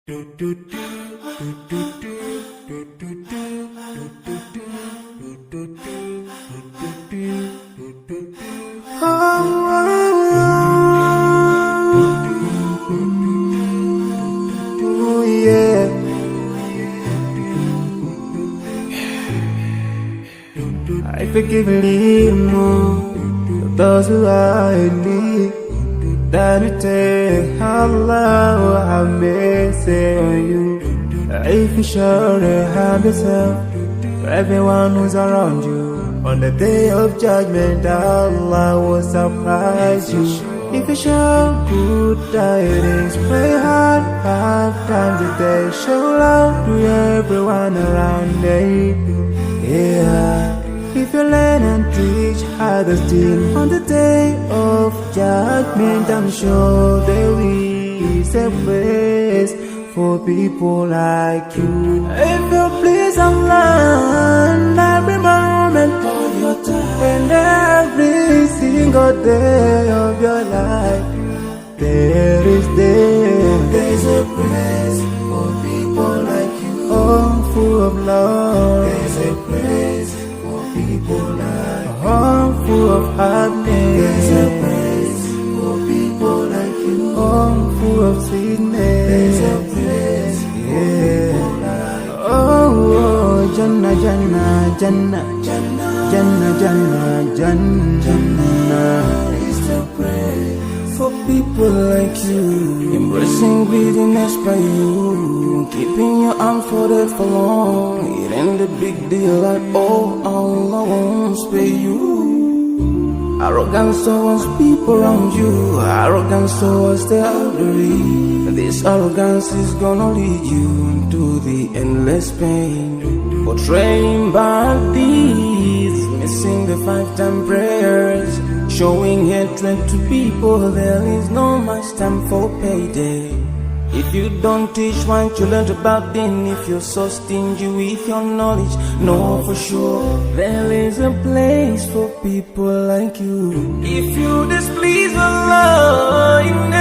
Oh yeah. I forgive and leave more those who are in need. That you take Allah have mercy on you. If you surely have yourself for everyone who's around you. On the day of judgment, Allah will surprise you. If you show good tidings, pray hard 5 times a day. Show love to everyone around you. Yeah. If you learn and teach others still on the day of judgment, I'm sure there is a place for people like you. If you please Allah every moment of your time and every single day of your life, there's a place for people like you. Oh, full of love. There's a place people like you. Oh, full of happiness. There's a place for people like you. Oh, full of sweetness. There's a place for people like you. Oh, Jannah, Jannah, Jannah, Jannah, Jannah, Jannah, Jannah is the place for people like you. Embracing greediness by you, keeping your arms folded for long. It ain't a big deal like, oh, Allah won't spare you. Arrogance towards people around you, arrogance towards the elderly. This arrogance is gonna lead you into the endless pain. Portraying bad deeds, missing the 5-time prayers, showing hatred to people. There is no much time for payday. If you don't teach what you learned about them, if you're so stingy with your knowledge, know for sure there is a place for people like you. If you displease Allah in